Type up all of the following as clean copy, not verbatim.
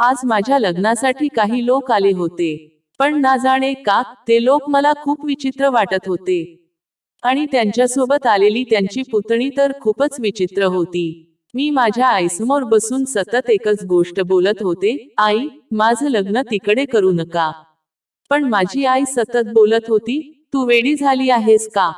आज माझ्या लग्नासाठी काही लोक आले होते, पण ना जाणे का ते लोक मला खूप विचित्र वाटत होते. आणि त्यांच्यासोबत आलेली त्यांची पुतणी तर खूपच विचित्र होती. मी माझ्या आईसमोर बसून सतत एकच गोष्ट बोलत होते, आई, माझं लग्न तिकडे करू नका. पण माझी आई सतत बोलत होती, तू वेडी झाली आहेस का?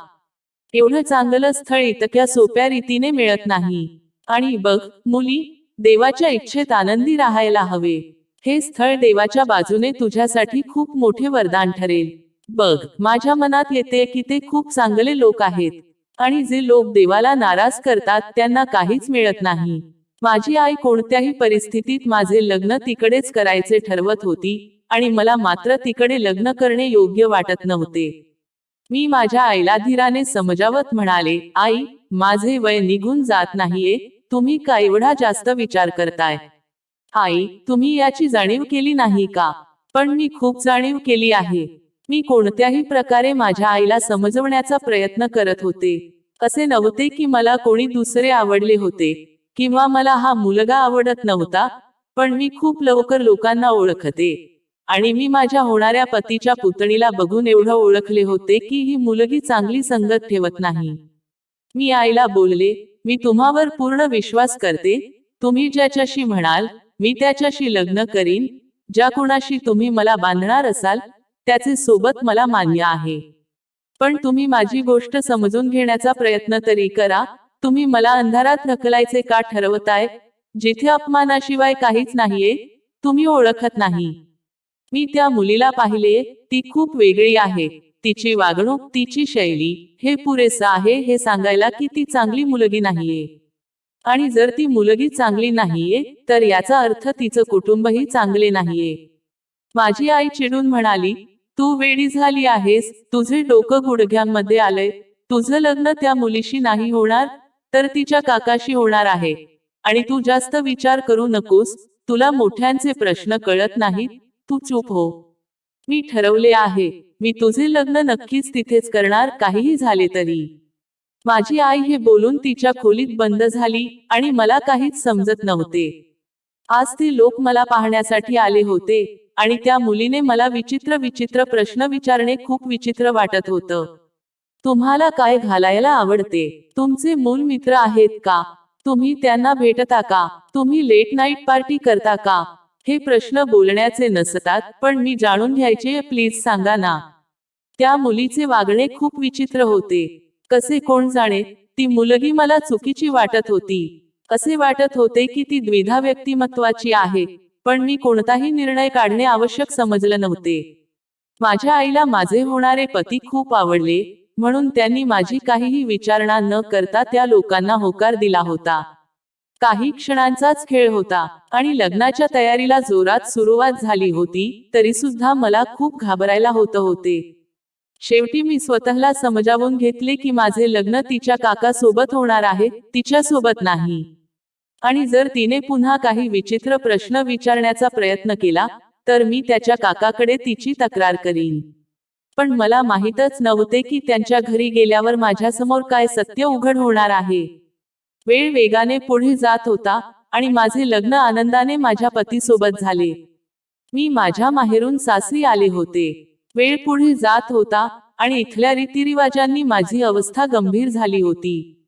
एवढं चांगलं स्थळ इतक्या सोप्या रीतीने मिळत नाही. आणि बघ, मुली, देवाच्या इच्छेत आनंदी राहायला हवे. हे स्थळ देवाच्या बाजूने तुझ्यासाठी खूप मोठे वरदान ठरेल. बघ, माझ्या मनात येते की ते खूप चांगले लोक आहेत. आणि जे लोक देवाला नाराज करतात त्यांना काहीच मिळत नाही. माझी आई कोणत्याही परिस्थितीत माझे लग्न तिकडेच करायचे ठरवत होती, आणि मला मात्र तिकडे लग्न करणे योग्य वाटत नव्हते. मी माझ्या आईला धीराने समजावत म्हणाले, आई, माझे वय निघून जात नाहीये, तुम्ही का एवढा जास्त विचार करताय? आई, तुम्ही याची जाणीव केली नाही का? पण मी खूप जाणीव केली आहे. मी कोणत्याही प्रकारे माझ्या आईला समजवण्याचा प्रयत्न करत होते. असे नव्हते की मला कोणी दुसरे आवडले होते, किंवा मला हा मुलगा आवडत नव्हता, पण मी खूप लवकर लोकांना ओळखते. आणि मी माझ्या होणाऱ्या पतीच्या पुतणीला बघून एवढं ओळखले होते की ही मुलगी चांगली संगत ठेवत नाही. मी आईला बोलले, मी तुम्हावर पूर्ण विश्वास करते, तुम्ही ज्याच्याशी म्हणाल, मी त्याच्याशी लग्न करीन. ज्या कुणाशी तुम्ही मला बांधणार असाल, त्याचे सोबत मला मान्य आहे. पण तुम्ही माझी गोष्ट समजून घेण्याचा प्रयत्न तरी करा. तुम्ही मला अंधारात ढकलायचे का ठरवताय? जिथे अपमानाशिवाय काहीच नाहीये, तुम्ही ओळखत नाही. मी त्या मुलीला पाहिले, ती खूप वेगळी आहे. तिची वागणूक, तिची शैली, हे पुरेसं आहे हे सांगायला की ती चांगली मुलगी नाहीये. आणि जर ती मुलगी चांगली नाहीये, तर याचा अर्थ तिचं कुटुंबही चांगले नाहीये. माझी आई चिडून म्हणाली, तू वेडी झाली आहेस, तुझे डोकं गुडघ्यांमध्ये आलंय. तुझं लग्न त्या मुलीशी नाही होणार, तर तिच्या काकाशी होणार आहे. आणि तू जास्त विचार करू नकोस, तुला मोठ्यांचे प्रश्न कळत नाहीत, तू चूप हो. मी ठरवले आहे, मी तुझे लग्न नक्कीच तिथेच करणार, काहीही झाले तरी. माझी आई हे बोलून तिच्या खोलीत बंद झाली, आणि मला काहीच समजत नव्हते. आज ते लोक मला पाहण्यासाठी आले होते, आणि त्या मुलीने मला विचित्र विचित्र प्रश्न विचारणे खूप विचित्र वाटत होतं. तुम्हाला काय घालायला आवडते? तुमचे मूल मित्र आहेत का? तुम्ही त्यांना भेटता का? तुम्ही लेट नाईट पार्टी करता का? हे प्रश्न बोलण्याचे नसतात, पण मी जाणून घ्यायचे, प्लीज सांगा ना. त्या मुलीचे वागणे खूप विचित्र होते. कसे कोण जाणे, ती मुलगी मला चुकीची वाटत होती. असे वाटत होते की ती द्विधा व्यक्तिमत्वाची आहे, पण मी कोणताही निर्णय काढणे आवश्यक समजलं नव्हते. माझ्या आईला माझे होणारे पती खूप आवडले, म्हणून त्यांनी माझी काहीही विचारणा न करता त्या लोकांना होकार दिला होता. काही क्षणांचाच खेळ होता, आणि लग्नाच्या तयारीला जोरात सुरुवात झाली होती, तरी सुद्धा मला खूप घाबरायला होत होते. शेवटी मी स्वतःला समजावून घेतले की माझे लग्न तिच्या काकासोबत होणार आहे, तिच्यासोबत नाही. आणि जर तिने पुन्हा काही विचित्र प्रश्न विचारण्याचा प्रयत्न केला, तर मी त्याच्या काकाकडे तिची तक्रार करीन. पण मला माहीतच नव्हते की त्यांच्या घरी गेल्यावर माझ्यासमोर काय सत्य उघड होणार आहे. वेळ वेगाने पुढे जात होता, आणि माझे लग्न आनंदाने माझ्या पतीसोबत झाले. मी माझ्या माहेरून सासरी आले होते. वेळ पुढे जात होता, आणि इथल्या रीतिरिवाजांनी माझी अवस्था गंभीर झाली होती.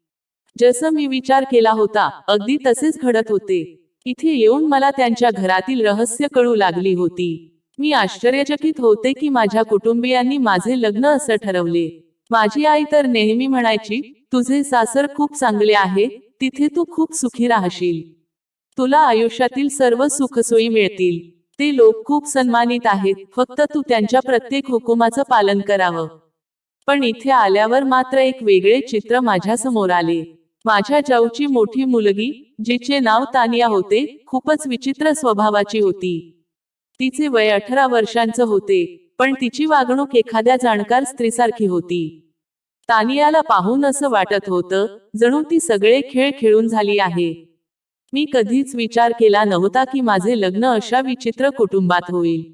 जसं मी विचार केला होता, अगदी तसेच घडत होते. इथे येऊन मला त्यांच्या घरातील रहस्य कळू लागली होती. मी आश्चर्यचकित होते की माझ्या कुटुंबियांनी माझे लग्न असं ठरवले. माझी आई तर नेहमी म्हणायची, तुझे सासर खूप चांगले आहे, तिथे तू खूप सुखी राहशील. तुला आयुष्यातील सर्व सुखसोयी मिळतील. ते लोक खूप सन्मानित आहेत, फक्त तू त्यांच्या प्रत्येक हुकुमाचं पालन करावं. पण इथे आल्यावर मात्र एक वेगळे चित्र माझ्यासमोर आले. माझ्या जाऊची मोठी मुलगी, जिचे नाव तानिया होते, खूपच विचित्र स्वभावाची होती. तिचे वय 18 वर्षांचं होते, पण तिची वागणूक एखाद्या जाणकार स्त्रीसारखी होती. तानियाला पाहून असं वाटत होतं, जणू ती सगळे खेळ खेळून झाली आहे. मी कधीच विचार केला नव्हता की माझे लग्न अशा विचित्र कुटुंबात होईल.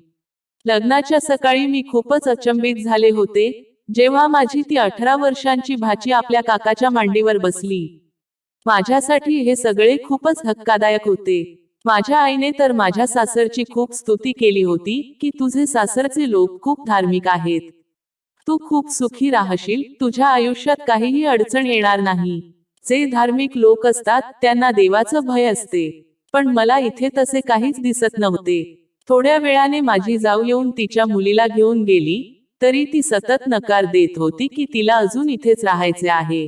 लग्नाच्या सकाळी मी खूपच अचंबित झाले होते, जेव्हा माझी ती 18 वर्षांची भाची आपल्या काकाच्या मांडीवर बसली. माझ्यासाठी हे सगळे खूपच धक्कादायक होते. माझ्या आईने तर माझ्या सासरची खूप स्तुती केली होती की तुझे सासरचे लोक खूप धार्मिक आहेत. तू खूप सुखी राहशील, तुझ्या आयुष्यात काहीही अडचण येणार नाही. जे धार्मिक लोक असतात त्यांना देवाचं भय असते. पण मला इथे तसे काहीच दिसत नव्हते. थोड्या वेळाने माझी जाऊ येऊन तिच्या मुलीला घेऊन गेली, तरी ती सतत नकार देत होती की तिला अजून इथेच राहायचे आहे.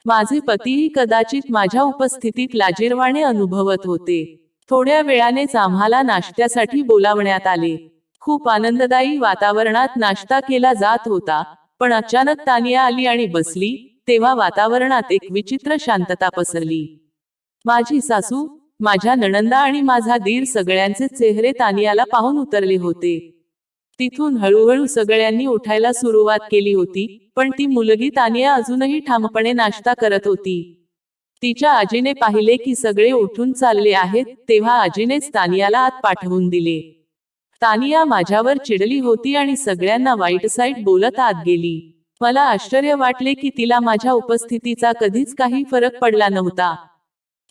माझे पतीही कदाचित माझ्या उपस्थितीत लाजिरवाणे अनुभवत होते. थोड्या वेळानेच आम्हाला नाश्त्यासाठी बोलावण्यात आले. खूप आनंददायी वातावरणात नाश्ता केला जात होता, पण अचानक तानिया आली आणि बसली, तेव्हा वातावरणात एक विचित्र शांतता पसरली. माझी सासू, माझ्या नणंदा आणि माझा दीर सगळ्यांचे चेहरे तानियाला पाहून उतरले होते. तिथून हळूहळू सगळ्यांनी उठायला सुरुवात केली होती, पण ती मुलगी तानिया अजूनही ठामपणे नाश्ता करत होती. तिच्या आजीने पाहिले की सगळे उठून चालले आहेत, तेव्हा आजीनेच तानियाला आत पाठवून दिले. तानिया माझ्यावर चिडली होती आणि सगळ्यांना वाईट साईट बोलत आत गेली. मला आश्चर्य वाटले की तिला माझ्या उपस्थितीचा कधीच काही फरक पडला नव्हता.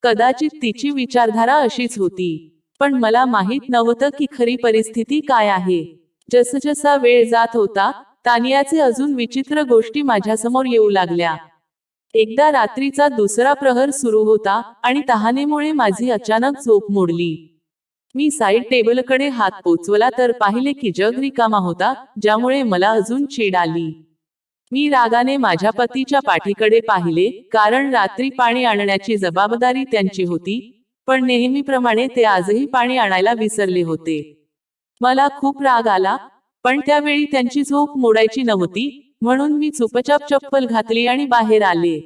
कदाचित तिची विचारधारा अशीच होती. पण मला माहित नव्हतं की खरी परिस्थिती काय आहे. जसजसा वेळ जात होता, तानियाचे अजून विचित्र गोष्टी माझ्यासमोर येऊ लागल्या. एकदा रात्रीचा दुसरा प्रहर सुरू होता आणि तहानेमुळे माझी अचानक झोप मोडली. मी साईड टेबलकडे हात पोचवला तर पाहिले की जग रिकामा होता, ज्यामुळे मला अजून चीड आली. मी रागाने माझ्या पतीच्या पाठीकडे पाहिले, कारण रात्री पाणी आणण्याची जबाबदारी त्यांची होती, पण नेहमीप्रमाणे ते आजही पाणी आणायला विसरले होते. मला खूप राग आला, पण त्यावेळी त्यांची झोप मोडायची नव्हती, म्हणून मी चुपचाप चप्पल घातली आणि बाहेर आले.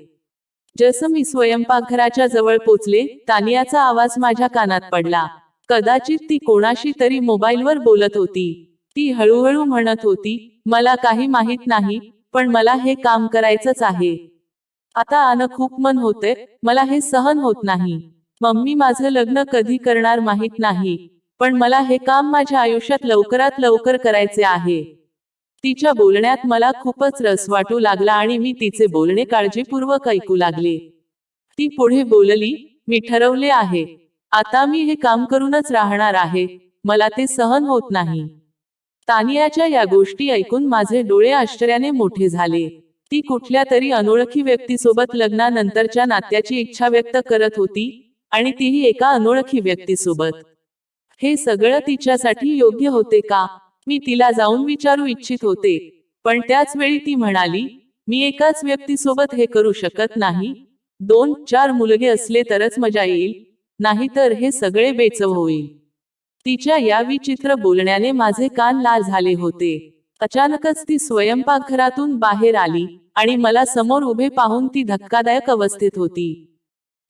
जसं मी स्वयंपाकघराच्या जवळ पोचले, तानियाचा आवाज माझ्या कानात पडला. कदाचित ती कोणाशी तरी मोबाईलवर बोलत होती. ती हळूहळू म्हणत होती, मला काही माहित नाही, पण मला हे काम करायचंच आहे. आता आण खूप मन होते, मला हे सहन होत नाही. मम्मी माझं लग्न कधी करणार माहित नाही, पण मला हे काम माझ्या आयुष्यात लवकरात लवकर करायचे आहे. तिच्या बोलण्यात मला खूपच रस वाटू लागला आणि मी तिचे बोलणे काळजीपूर्वक ऐकू लागले. ती पुढे बोलली, मी ठरवले आहे. आता मी हे काम करूनच राहणार आहे, मला ते सहन होत नाही. तानियाच्या या गोष्टी ऐकून माझे डोळे आश्चर्याने मोठे झाले. ती कुठल्या तरी अनोळखी व्यक्तीसोबत लग्नानंतरच्या नात्याची इच्छा व्यक्त करत होती, आणि तीही एका अनोळखी व्यक्तीसोबत. हे सगळं तिच्यासाठी योग्य होते का? मी तिला जाऊन विचारू इच्छित होते, पण त्याच वेळी ती म्हणाली, मी एकाच व्यक्तीसोबत हे करू शकत नाही. 2-4 मुलगे असले तरच मजा येईल, नाहीतर हे सगळे बेचव होईल. तिच्या या विचित्र बोलण्याने माझे कान लाल झाले होते. अचानकच ती स्वयंपाकघरातून बाहेर आली, आणि मला समोर उभे पाहून ती धक्कादायक अवस्थेत होती.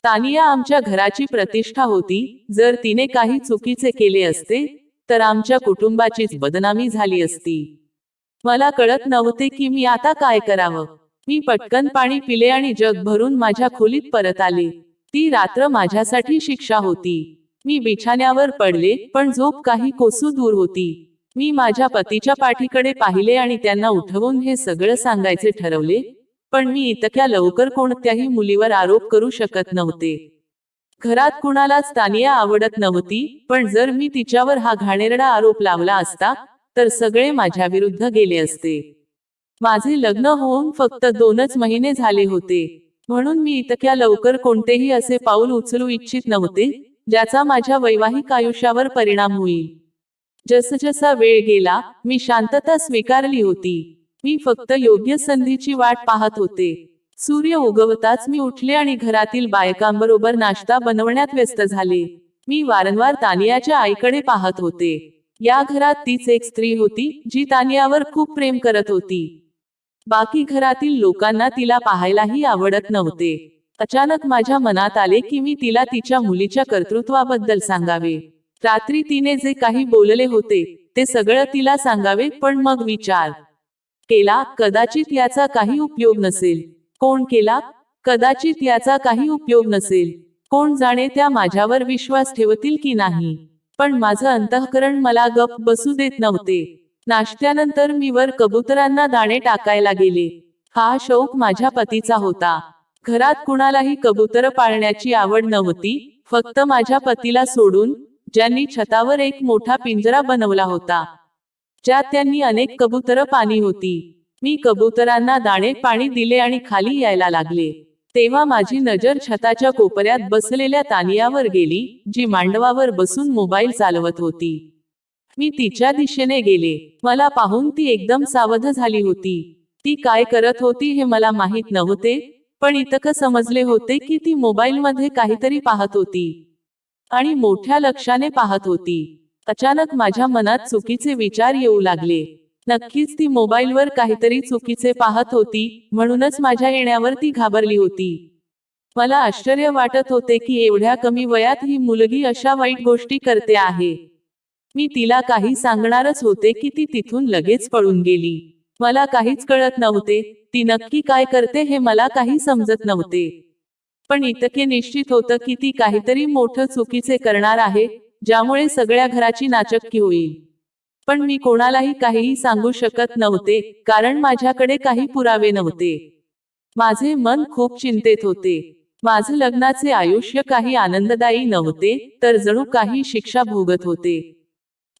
तानिया आमच्या घराची प्रतिष्ठा होती, जर तिने काही चुकीचे केले असते, तर आमच्या कुटुंबाचीच बदनामी झाली असती. मला कळत नव्हते की मी आता काय करावं. मी पटकन पाणी पिले आणि जग भरून माझ्या खोलीत परत आले. ती रात्र माझ्यासाठी शिक्षा होती. मी बिछाण्यावर पडले, पण झोप काही कोसू दूर होती. मी माझ्या पतीच्या पाठीकडे पाहिले आणि त्यांना उठवून हे सगळं सांगायचे ठरवले, पण मी इतक्या लवकर कोणत्याही मुलीवर आरोप करू शकत नव्हते. घरात कुणालाच तानिया आवडत नव्हती, पण जर मी तिच्यावर हा घाणेरडा आरोप लावला असता, तर सगळे माझ्या विरुद्ध गेले असते. माझे लग्न होऊन फक्त 2च महिने झाले होते, म्हणून मी इतक्या लवकर कोणतेही असे पाऊल उचलू इच्छित नव्हते, ज्याचा माझ्या वैवाहिक आयुष्यावर परिणाम होईल. जसजसा वेळ गेला, मी शांतता स्वीकारली होती. मी फक्त योग्य संधीची वाट पाहत होते. सूर्य उगवताच मी उठले आणि घरातील बायकांबरोबर नाश्ता बनवण्यात व्यस्त झाले. मी वारंवार तानियाच्या आईकडे पाहत होते. या घरात तीच एक स्त्री होती, जी तानियावर खूप प्रेम करत होती. बाकी घरातील लोकांना तिला पाहायलाही आवडत नव्हते. अचानक माझ्या मनात आले की मी तिला तिच्या मुलीच्या कर्तृत्वाबद्दल सांगावे. रात्री तिने जे काही बोलले होते, ते सगळं तिला सांगावे, पण मग विचार केला, कदाचित याचा काही उपयोग नसेल. कोण केला? कदाचित याचा काही उपयोग नसेल. कोण जाणे त्या माझ्यावर विश्वास ठेवतील की नाही. पण माझं अंतःकरण मला गप्प बसू देत नव्हते. नाश्त्यानंतर मी वर कबुतरांना दाणे टाकायला गेले. हा शौक माझ्या पतीचा होता. घरात कुणालाही कबुतर पाळण्याची आवड नव्हती, फक्त माझ्या पतीला सोडून, ज्यांनी छतावर एक मोठा पिंजरा बनवला होता, ज्यात त्यांनी अनेक कबुतरं पाणी होती. मी कबुतरांना दाणे पाणी दिले आणि खाली यायला लागले. तेव्हा माझी नजर छताच्या कोपऱ्यात बसलेल्या तानियावर गेली, जी मांडवावर बसून मोबाईल चालवत होती. मी तिच्या दिशेने गेले. मला पाहून ती एकदम सावध झाली होती. ती काय करत होती हे मला माहीत नव्हते, पण इतकं समजले होते की ती मोबाईलमध्ये काहीतरी पाहत होती आणि मोठ्या लक्षाने पाहत होती. अचानक माझ्या मनात चुकीचे विचार येऊ लागले. नक्कीच ती मोबाईलवर काहीतरी चुकीचे पाहत होती, म्हणूनच माझ्या येण्यावर ती घाबरली होती. मला आश्चर्य वाटत होते की एवढ्या कमी वयात ही मुलगी अशा वाईट गोष्टी करते आहे. मी तिला काही सांगणारच होते की ती तिथून लगेच पळून गेली. मला काहीच कळत नव्हते, ती नक्की काय करते हे मला काही समजत नव्हते. पण इतके निश्चित होतं की ती काहीतरी मोठं चुकीचे करणार आहे, ज्यामुळे सगळ्या घराची नाचक्की होईल. पण मी कोणालाही काहीही सांगू शकत नव्हते, कारण माझ्याकडे काही पुरावे नव्हते. माझे मन खूप चिंतेत होते. माझं लग्नाचे आयुष्य काही आनंददायी नव्हते, तर जणू काही शिक्षा भोगत होते.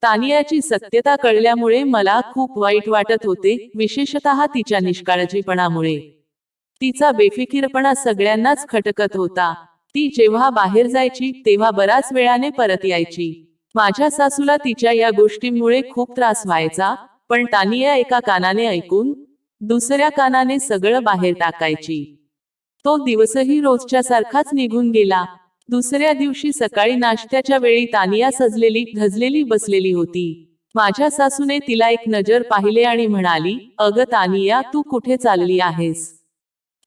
तानियाची सत्यता कळल्यामुळे मला खूप वाईट वाटत होते, विशेषतः तिच्या निष्काळजीपणामुळे. तिचा बेफिकीरपणा सगळ्यांनाच खटकत होता. ती जेव्हा बाहेर जायची तेव्हा बराच वेळाने परत यायची. माझ्या सासूला तिच्या या गोष्टींमुळे खूप त्रास व्हायचा, पण तानिया एका कानाने ऐकून दुसऱ्या कानाने सगळं बाहेर टाकायची. तो दिवसही रोजच्या सारखाच निघून गेला. दुसऱ्या दिवशी सकाळी नाश्त्याच्या वेळी तानिया सजलेली धजलेली बसलेली होती. माझ्या सासूने तिला एक नजर पाहिले आणि म्हणाली, "अगं तानिया, तू कुठे चालली आहेस?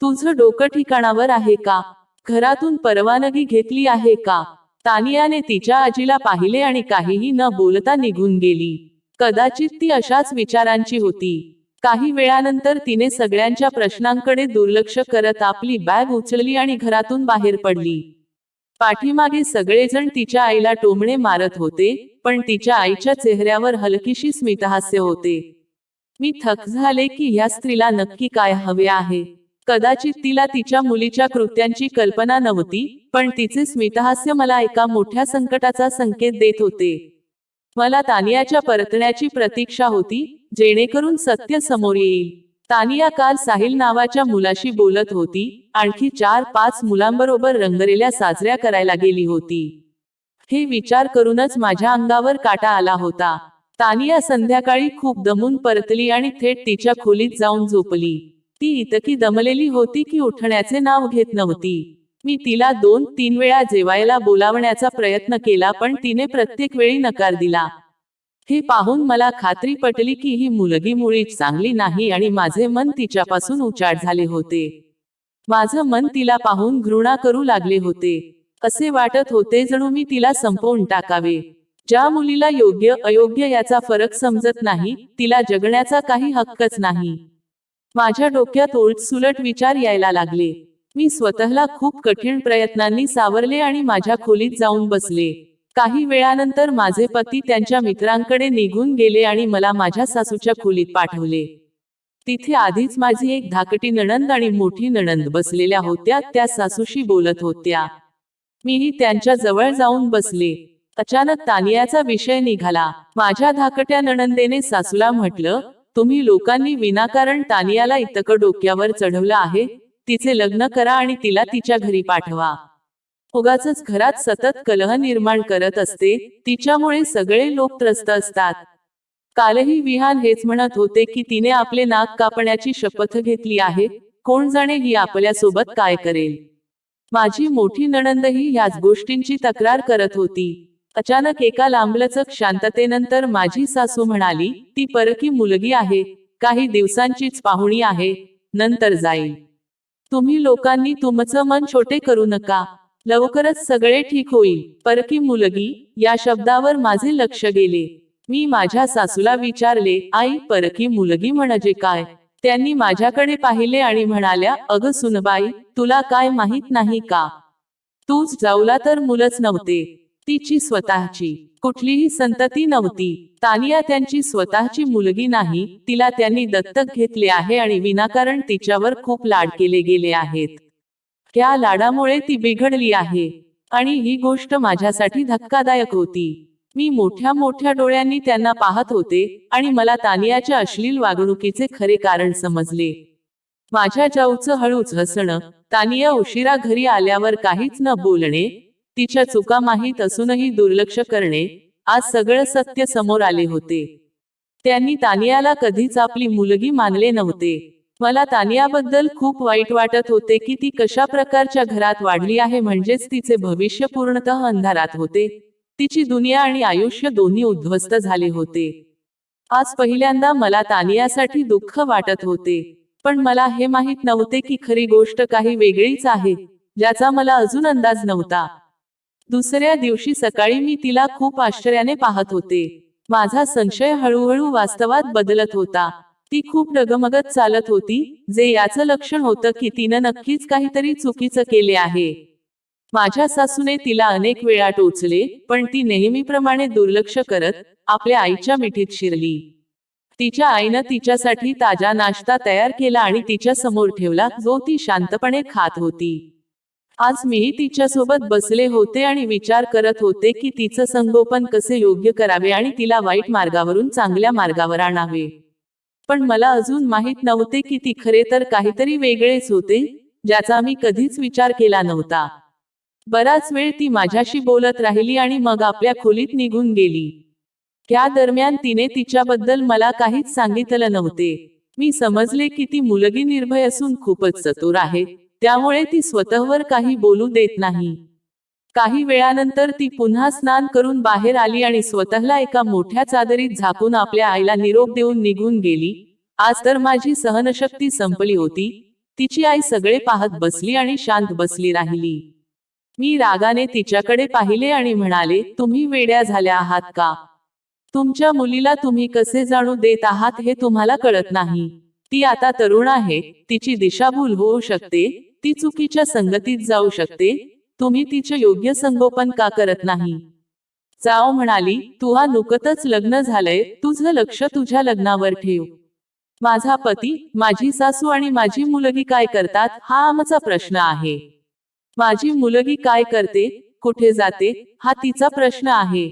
तुझं डोकं ठिकाणावर आहे का? घरातून परवानगी घेतली आहे का?" तानियाने तिच्या आजीला पाहिले आणि काहीही न बोलता निघून गेली. कदाचित ती अशाच विचारांची होती. काही वेळानंतर तिने सगळ्यांच्या प्रश्नांकडे दुर्लक्ष करत आपली बॅग उचलली आणि घरातून बाहेर पडली. पाठीमागे सगळेजण तिच्या आईला टोमणे मारत होते, पण तिच्या आईच्या चेहऱ्यावर हलकीशी स्मितहास्य होते. मी थक्क झाले की ह्या स्त्रीला नक्की काय हवे आहे. कदाचित तिला तिच्या मुलीच्या कृत्यांची कल्पना नव्हती, पण तिचे स्मितहास्य मला एका मोठ्या संकटाचा संकेत देत होते. मला तानियाच्या परतण्याची प्रतीक्षा होती, जेणेकरून सत्य समोर येईल. तानिया काल साहिल नावाच्या मुलाशी बोलत होती, आणखी 4-5 मुलांबरोबर रंगरेल्या साजऱ्या करायला गेली होती. हे विचार करूनच माझ्या अंगावर काटा आला होता. तानिया संध्याकाळी खूप दमून परतली आणि थेट तिच्या खोलीत जाऊन झोपली. ती इतकी दमलेली होती की उठण्याचे नाव घेत नव्हती. मी तिला 2-3 वेळा जेवायला बोलावण्याचा प्रयत्न केला, पण तिने प्रत्येक वेळी नकार दिला. हे पाहून मला खात्री पटली की ही मुलगी मुळीच चांगली नाही आणि माझे मन तिच्यापासून उचाट झाले होते. माझं मन तिला पाहून घृणा करू लागले होते. असे वाटत होते जणू मी तिला संपवून टाकावे. ज्या मुलीला योग्य अयोग्य याचा फरक समजत नाही, तिला जगण्याचा काही हक्कच नाही. माझ्या डोक्यात उलटसुलट विचार यायला लागले. मी स्वतःला खूप कठीण प्रयत्नांनी सावरले आणि माझ्या खोलीत जाऊन बसले. काही वेळानंतर माझे पती त्यांच्या मित्रांकडे निघून गेले आणि मला माझ्या सासूच्या खोलीत पाठवले. तिथे आधीच माझी एक धाकटी नणंद आणि मोठी नणंद बसलेल्या होत्या, त्या सासूशी बोलत होत्या. मीही त्यांच्या जवळ जाऊन बसले. अचानक तानियाचा विषय निघाला. माझ्या धाकट्या नणंदेने सासूला म्हटलं, "तुम्ही लोकांनी विनाकारण तानियाला इतकं डोक्यावर चढवलं आहे, तिचे लग्न करा आणि तिला तिच्या घरी पाठवा. उगाचच घरात सतत कलह निर्माण करत असते, तिच्यामुळे सगळे लोक त्रस्त असतात." कालही विहान हेच म्हणत होते की तिने आपले नाक कापण्याची शपथ घेतली आहे, कोण जाणे ही आपल्यासोबत काय करेल. माझी मोठी नणंदही ह्याच गोष्टींची तक्रार करत होती. अचानक एका लांबलचक शांततेनंतर माझी सासू म्हणाली, "ती परकी मुलगी आहे, काही दिवसांचीच पाहुणी आहे, नंतर जाईल. तुम्ही लोकांनी तुमचं मन छोटे करू नका. लवकरच सगळे ठीक होईल." परकी मुलगी या शब्दावर माझे लक्ष गेले. मी माझ्या सासूला विचारले, "आई, परकी मुलगी म्हणजे काय?" त्यांनी माझ्याकडे पाहिले आणि म्हणाल्या, "अगं सुनबाई, तुला काय माहित नाही का? तूच जाऊला तर मुलंच नव्हते. तिची स्वतःची कुठलीही संतती नव्हती. तानिया त्यांची स्वतःची मुलगी नाही, तिला त्यांनी दत्तक घेतले आहे आणि विनाकारण तिच्यावर खूप लाड केले गेले आहेत. त्या लाडामुळे ती बिघडली आहे." आणि ही गोष्ट माझ्यासाठी धक्कादायक होती. मी मोठ्या मोठ्या डोळ्यांनी त्यांना पाहत होते आणि मला तानियाच्या अश्लील वागणुकीचे खरे कारण समजले. माझ्या जाऊचं हळूच हसणं, तानिया उशिरा घरी आल्यावर काहीच न बोलणे, तिच्या चुका माहीत असूनही दुर्लक्ष करणे, आज सगळं सत्य समोर आले होते. त्यांनी तानियाला कधीच आपली मुलगी मानले नव्हते. मला तानियाबद्दल खूप वाईट वाटत होते की ती कशा प्रकारच्या घरात वाढली आहे, म्हणजेच तिचे भविष्य पूर्णतः अंधारात होते. तिची दुनिया आणि आयुष्य दोन्ही उद्ध्वस्त झाले होते. आज पहिल्यांदा मला तानियासाठी दुःख वाटत होते, पण मला हे माहीत नव्हते की खरी गोष्ट काही वेगळीच आहे, ज्याचा मला अजून अंदाज नव्हता. दुसऱ्या दिवशी सकाळी मी तिला खूप आश्चर्याने पाहत होते. माझा संशय हळूहळू वास्तवात बदलत होता. ती खूप डगमगत चालत होती, जे याचं लक्षण होतं की तिनं नक्कीच काहीतरी चुकीचं केले आहे. माझ्या सासूने तिला अनेक वेळा टोचले, पण ती नेहमीप्रमाणे दुर्लक्ष करत आपल्या आईच्या मिठीत शिरली. तिच्या आईनं तिच्यासाठी ताजा नाश्ता तयार केला आणि तिच्या समोर ठेवला, जो ती शांतपणे खात होती. आज मीही तिच्यासोबत बसले होते आणि विचार करत होते की तिचं संगोपन कसे योग्य करावे आणि तिला वाईट मार्गावरून चांगल्या मार्गावर आणावे. पण मला अजून माहीत नव्हते की ती खरे तर काहीतरी वेगळेच होते, ज्याचा मी कधीच विचार केला नव्हता. बराच वेळ ती माझ्याशी बोलत राहिली आणि मग आपल्या खोलीत निघून गेली. त्या दरम्यान तिने तिच्याबद्दल मला काहीच सांगितलं नव्हते. मी समजले की ती मुलगी निर्भय असून खूपच चतुर आहे, त्यामुळे ती स्वतःवर काही बोलू देत नाही. काही वेळानंतर ती पुन्हा स्नान करून बाहेर आली आणि स्वतःला एका मोठ्या चादरीत झाकून आपल्या आईला निरोप देऊन निघून गेली. आज तर माझी सहनशक्ती संपली होती. तिची आई सगळे पाहत बसली आणि शांत बसली राहिली. मी रागाने तिच्याकडे पाहिले आणि म्हणाले, तुम्ही वेड्या झाल्या आहात का? तुमच्या मुलीला तुम्ही कसे जाणू देत आहात हे तुम्हाला कळत नाही. ती आता तरुण आहे, तिची दिशाभूल होऊ शकते, ती चुकीच्या संगतीत जाऊ शकते. तुम्ही तिचे योग्य संगोपन का करत नाही? जाओ म्हणाली, तुझा नुकतच लग्न झालंय, तुझं लक्ष तुझ्या लग्नावर ठेव. माझा पती, माझी सासू आणि माझी मुलगी काय करतात हा आमचा प्रश्न आहे. माझी मुलगी काय करते, कुठे जाते, हा तिचा प्रश्न आहे.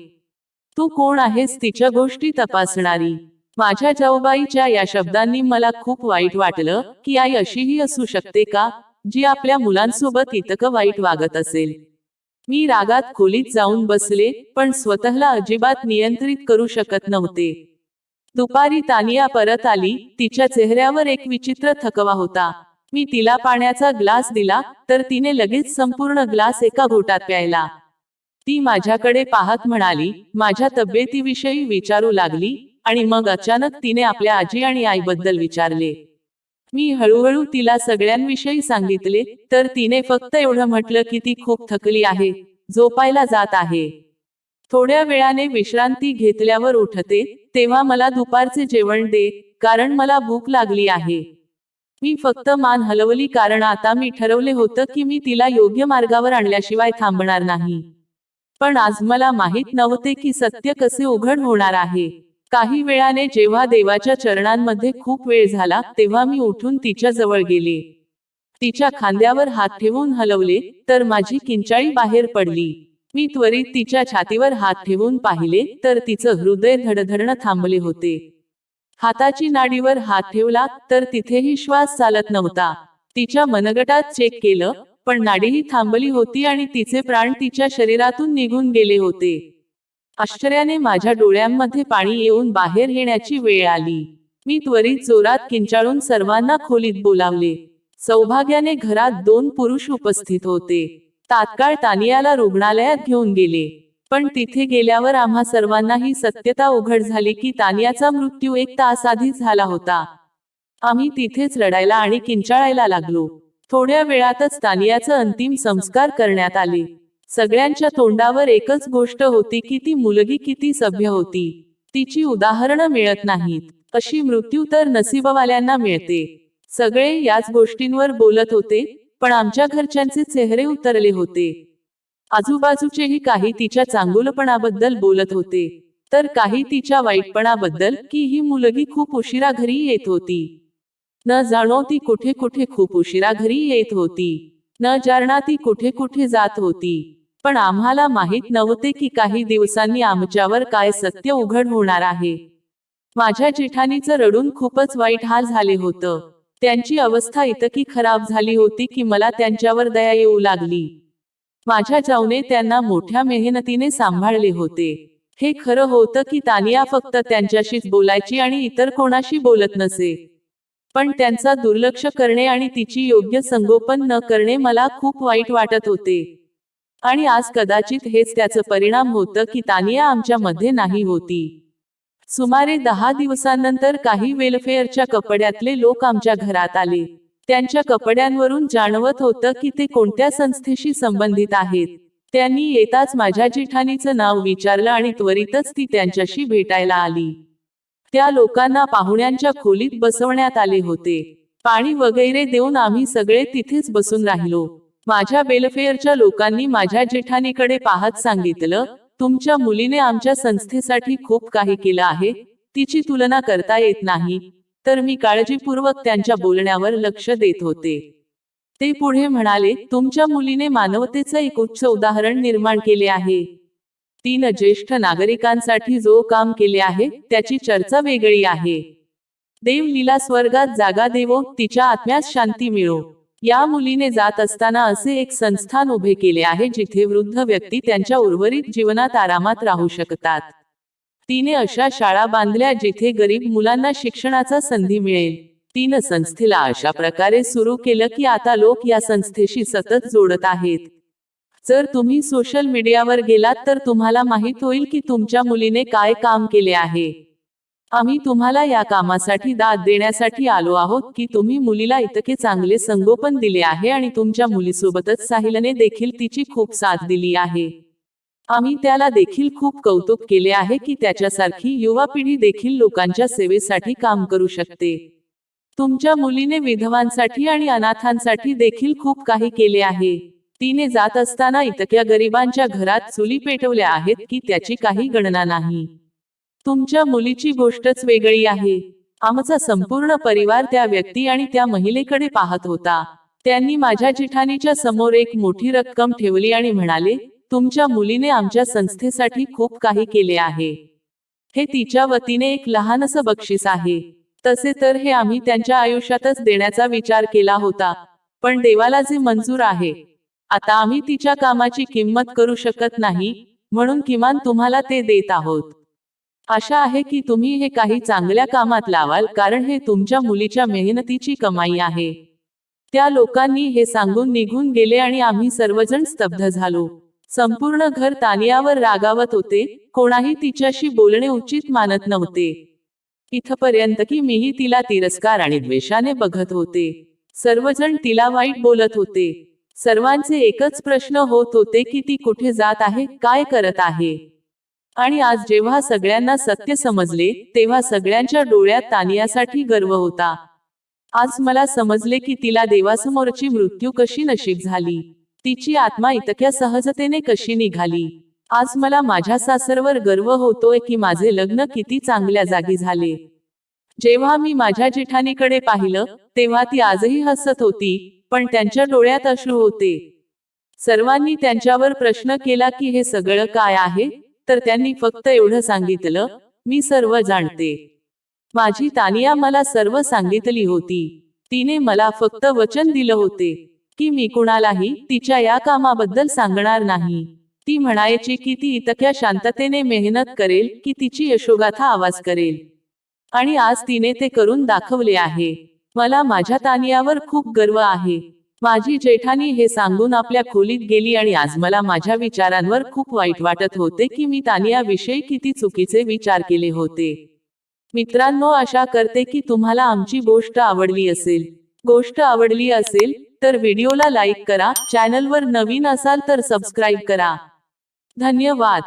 तू कोण आहेस तिच्या गोष्टी तपासणारी? माझ्या जाऊबाईच्या या शब्दांनी मला खूप वाईट वाटलं की आई अशीही असू शकते का, जी आपल्या मुलांसोबत इतकं वाईट वागत असेल. मी रागात खोलीत जाऊन बसले, पण स्वतःला अजिबात नियंत्रित करू शकत नव्हते. दुपारी तानिया परत आली, तिच्या चेहऱ्यावर एक विचित्र थकवा होता. मी तिला पाण्याचा ग्लास दिला, तर तिने लगेच संपूर्ण ग्लास एका घोटात प्यायला. ती माझ्याकडे पाहत म्हणाली, माझ्या तब्येतीविषयी विचारू लागली, आणि मग अचानक तिने आपल्या आजी आणि आईबद्दल विचारले. मी हळूहळू तिला सगळ्यांविषयी सांगितले, तर तिने फक्त एवढं म्हटलं की ती खूप थकली आहे, झोपायला जात आहे. थोड्या वेळाने विश्रांती घेतल्यावर उठते, तेव्हा मला दुपारचे जेवण दे, कारण मला भूक लागली आहे. मी फक्त मान हलवली, कारण आता मी ठरवले होतं की मी तिला योग्य मार्गावर आणल्याशिवाय थांबणार नाही. पण आज मला माहीत नव्हते की सत्य कसे उघड होणार आहे. काही वेळाने जेव्हा देवाच्या चरणांमध्ये खूप वेळ झाला, तेव्हा मी उठून तिच्या जवळ गेले. तिच्या खांद्यावर हात ठेवून हलवले, तर माझी किंचाळी बाहेर पडली. मी त्वरित तिच्या छातीवर हात ठेवून पाहिले, तर तिचं हृदय धडधडणं थांबले होते. हाताची नाडीवर हात ठेवला, तर तिथेही श्वास चालत नव्हता. तिच्या मनगटात चेक केलं, पण नाडीही थांबली होती आणि तिचे प्राण तिच्या शरीरातून निघून गेले होते. आश्चर्याने माझ्या डोळ्यांमध्ये पाणी येऊन बाहेर येण्याची वेळ आली. मी त्वरित जोरात किंचाळून सर्वांना खोलीत बोलावले. सौभाग्याने घरात 2 पुरुष उपस्थित होते. तात्काळ तानियाला रुग्णालयात घेऊन गेले. पण तिथे गेल्यावर आम्हा सर्वांना ही सत्यता उघड झाली की तानियाचा मृत्यू 1 तास आधीच झाला होता. आम्ही तिथेच रडायला आणि किंचाळायला लागलो. थोड्या वेळातच तानियाचं अंतिम संस्कार करण्यात आले. सगळ्यांच्या तोंडावर एकच गोष्ट होती की ती मुलगी किती सभ्य होती. तिची उदाहरणं मिळत नाहीत. अशी मृत्यू तर नशीबवाल्यांना मिळते. सगळे याच गोष्टींवर बोलत होते, पण आमच्या घरच्यांचे चेहरे उतरले होते. आजूबाजूचेही काही तिच्या चांगुलपणाबद्दल बोलत होते, तर काही तिच्या वाईटपणाबद्दल, की ही मुलगी खूप उशिरा घरी येत होती. न जाणो ती कुठे कुठे खूप उशिरा घरी येत होती. न जाणा ती कुठे कुठे जात होती. पण आम्हाला माहित नव्हते की काही दिवसांनी आमच्यावर काय सत्य उघड होणार आहे. माझ्या जेठानीचं रडून खूपच वाईट हाल झाले होतं. त्यांची अवस्था इतकी खराब झाली होती की मला त्यांच्यावर दया येऊ लागली. माझ्या जाऊने त्यांना मोठ्या मेहनतीने सांभाळले होते. हे खरं होतं की तानिया फक्त त्यांच्याशीच बोलायची आणि इतर कोणाशी बोलत नसे. पण त्यांचा दुर्लक्ष करणे आणि तिची योग्य संगोपन न करणे मला खूप वाईट वाटत होते. आणि आज कदाचित हेच त्याचं परिणाम होतं की तानिया आमच्या मध्ये नाही होती. सुमारे 10 दिवसांनंतर काही वेलफेअरच्या कपड्यातले लोक आमच्या घरात आले. त्यांच्या कपड्यांवरून जाणवत होतं की ते कोणत्या संस्थेशी संबंधित आहेत. त्यांनी येताच माझ्या जेठानीचं नाव विचारलं आणि त्वरितच ती त्यांच्याशी भेटायला आली. त्या लोकांना पाहुण्यांच्या खोलीत बसवण्यात आले होते. पाणी वगैरे देऊन आम्ही सगळे तिथेच बसून राहिलो. माझ्या वेलफेअरच्या लोकांनी माझ्या जेठानीकडे पाहत सांगितलं, तुमच्या मुलीने आमच्या संस्थेसाठी खूप काही केलं आहे, तिची तुलना करता येत नाही. तर मी काळजीपूर्वक त्यांच्या बोलण्यावर लक्ष देत होते. ते पुढे म्हणाले, तुमच्या मुलीने मानवतेचं एक उच्च उदाहरण निर्माण केले आहे. तिनं ज्येष्ठ नागरिकांसाठी जो काम केले आहे त्याची चर्चा वेगळी आहे. देव लीला स्वर्गात जागा देवो, तिच्या आत्म्यास शांती मिळो. या मुलीने जात असताना असे एक संस्थान उभे केले आहे जिथे वृद्ध व्यक्ती त्यांच्या उर्वरित जीवनात आरामात राहू शकतात. तिने अशा शाळा बांधल्या जिथे गरीब मुलांना शिक्षणाचा संधी मिळेल. तिनं संस्थेला अशा प्रकारे सुरू केलं की आता लोक या संस्थेशी सतत जोडत आहेत. जर तुम्ही सोशल मीडियावर गेलात तर तुम्हाला माहित होईल की तुमच्या मुलीने काय काम केले आहे. आम्ही तुम्हाला या कामासाठी दाद देण्यासाठी आलो आहोत की तुम्ही मुलीला इतके चांगले संगोपन दिले आहे आणि तुमच्या मुलीसोबतच साहिलने देखील तिची खूप साथ दिली आहे. आम्ही त्याला देखील खूप कौतुक केले आहे की त्याच्यासारखी युवा पिढी देखील लोकांच्या सेवेसाठी काम करू शकते. तुमच्या मुलीने विधवांसाठी आणि अनाथांसाठी देखील खूप काही केले आहे. तिने जात असताना इतक्या गरिबांच्या घरात चुली पेटवल्या आहेत की त्याची काही गणना नाही. तुमच्या मुलीची गोष्टच वेगळी आहे. आमचा संपूर्ण परिवार त्या व्यक्ती आणि त्या महिलेकडे पाहत होता. त्यांनी माझ्या जेठानीच्या समोर एक मोठी रक्कम ठेवली आणि म्हणाले, तुमच्या मुलीने आमच्या संस्थेसाठी खूप काही केले आहे. हे तिच्या वतीने एक लहानसं बक्षीस आहे. तसे तर हे आम्ही त्यांच्या आयुष्यातच देण्याचा विचार केला होता. पण देवाला जे मंजूर आहे. आता आम्ही तिच्या कामाची किंमत करू शकत नाही, म्हणून किमान तुम्हाला ते देत आहोत. आशा आहे की तुम्ही हे काही चांगल्या कामात लावाल कारण हे तुमच्या मुलीच्या मेहनतीची कमाई आहे. त्या लोकांनी हे सांगून निघून गेले आणि आम्ही सर्वजण स्तब्ध झालो. संपूर्ण घर तानियावर रागावत होते. कोणाही तिच्याशी बोलणे उचित मानत नव्हते. इथपर्यंत की मीही तिला तिरस्कार आणि द्वेषाने बघत होते. सर्वजण तिला वाईट बोलत होते. सर्वांचे एकच प्रश्न होत होते की ती कुठे जात आहे, काय करत आहे. आणि आज जेव्हा सगळ्यांना सत्य समजले तेव्हा सगळ्यांच्या डोळ्यात तानियासाठी गर्व होता. आज मला समजले की तिला देवासमोरची मृत्यू कशी नशीब झाली. तिची आत्मा इतक्या सहजतेने कशी निघाली. आज मला माझ्या सासरवर गर्व होतोय की माझे लग्न किती चांगल्या जागी झाले. जेव्हा मी माझ्या जेठानीकडे पाहिलं तेव्हा ती आजही हसत होती, पण त्यांच्या डोळ्यात अश्रू होते. सर्वांनी त्यांच्यावर प्रश्न केला की हे सगळं काय आहे, तर त्यांनी फक्त एवढं सांगितलं, मी सर्व जाणते. माझी तानिया मला सर्व सांगितली होती. तिने मला फक्त वचन दिलं होते की मी कुणालाही तिच्या या कामाबद्दल सांगणार नाही. ती म्हणायची की ती इतक्या शांततेने मेहनत करेल की तिची यशोगाथा आवाज करेल. आणि आज तिने ते करून दाखवले आहे. मला माझ्या तानियावर खूप गर्व आहे. माझी जेठानी हे सांगून आपल्या खोलीत गेली आणि आज मला माझ्या विचारांवर खूप वाईट वाटत होते की मी तानियाविषयी किती चुकीचे विचार केले होते. मित्रांनो, आशा करते की तुम्हाला आमची गोष्ट आवडली असेल. गोष्ट आवडली असेल तर व्हिडिओला लाईक करा. चॅनलवर नवीन असाल तर सबस्क्राईब करा. धन्यवाद.